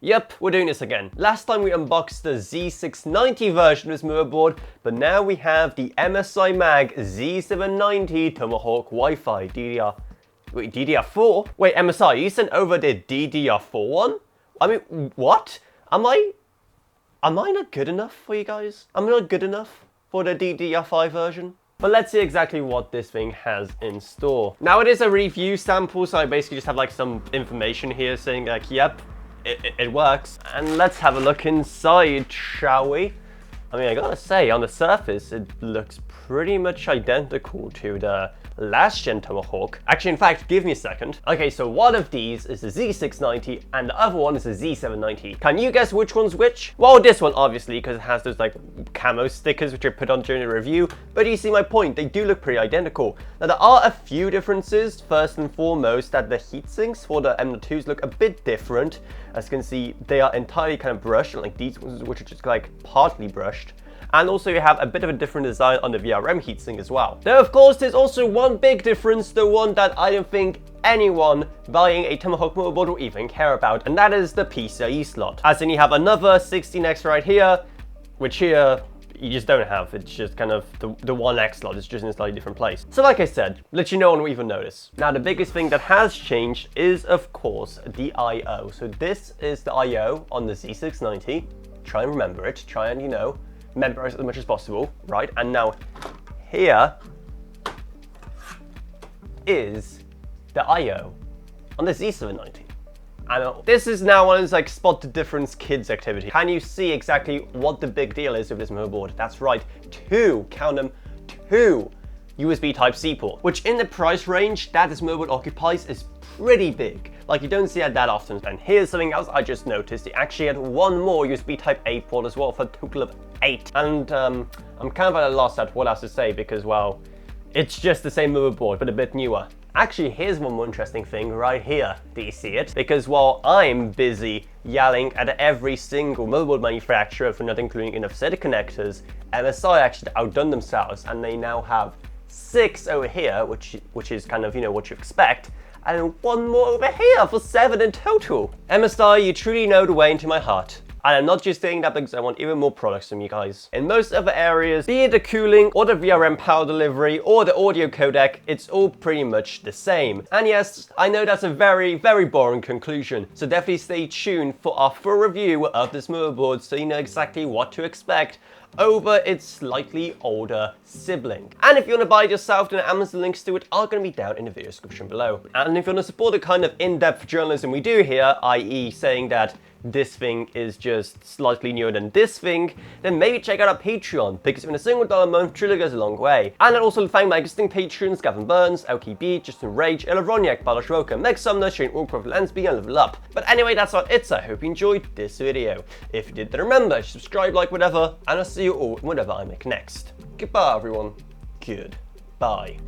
Yep, we're doing this again. Last time we unboxed the Z690 version of this motherboard, but now we have the MSI Mag Z790 Tomahawk WiFi DDR4? Wait, MSI, you sent over the DDR4 one? I mean, what? Am I not good enough for you guys? I'm not good enough for the DDR5 version? But let's see exactly what this thing has in store. Now it is a review sample, so I basically just have like some information here saying like, yep, it works. And let's have a look inside, shall we? I mean, I gotta say, on the surface, it looks pretty much identical to the last gen Tomahawk. Actually, in fact, give me a second. Okay, so one of these is the Z690 and the other one is the Z790. Can you guess which one's which? Well, this one, obviously, because it has those like camo stickers which I put on during the review, but you see my point, they do look pretty identical. Now, there are a few differences. First and foremost, that the heatsinks for the M.2s look a bit different. As you can see, they are entirely kind of brushed, like these ones which are just like partly brushed. And also you have a bit of a different design on the VRM heatsink as well. Now, of course, there's also one big difference, the one that I don't think anyone buying a Tomahawk motherboard will even care about, and that is the PCIe slot. As in, you have another 16X right here, which here you just don't have. It's just kind of the 1X slot. It's just in a slightly different place. So like I said, literally no one will even notice. Now, the biggest thing that has changed is, of course, the I/O. So this is the I/O on the Z690. Try and remember it. Try and, you know, memorize as much as possible, right? And now here is the I/O on the Z790. And this is now one of those like spot the difference kids activity. Can you see exactly what the big deal is with this motherboard? That's right, count them, two USB Type-C ports, which in the price range that this motherboard occupies is pretty big. Like, you don't see it that often. And here's something else I just noticed. It actually had one more USB Type-A port as well, for a total of 8. And I'm kind of at a loss at what else to say because, well, it's just the same motherboard, but a bit newer. Actually, here's one more interesting thing right here. Do you see it? Because while I'm busy yelling at every single motherboard manufacturer for not including enough SATA connectors, MSI actually outdone themselves, and they now have 6 over here, which is kind of, you know, what you expect, and one more over here for 7 in total. MSI, you truly know the way into my heart. And I'm not just saying that because I want even more products from you guys. In most other areas, be it the cooling or the VRM power delivery or the audio codec, it's all pretty much the same. And yes, I know that's a very, very boring conclusion. So definitely stay tuned for our full review of this motherboard so you know exactly what to expect over its slightly older sibling. And if you want to buy it yourself, then Amazon links to it are going to be down in the video description below. And if you want to support the kind of in-depth journalism we do here, i.e. saying that this thing is just slightly newer than this thing, then maybe check out our Patreon, because even a single $1 a month truly goes a long way. And I'd also thank my existing patrons, Gavin Burns, LKB, Justin Rage, Ilaroniak, Balash Roka, Meg Sumner, Shane Allcroft, Lansby, and Level Up. But anyway, that's about it, so I hope you enjoyed this video. If you did, then remember, subscribe, like, whatever, and I'll see you all in whatever I make next. Goodbye, everyone. Goodbye.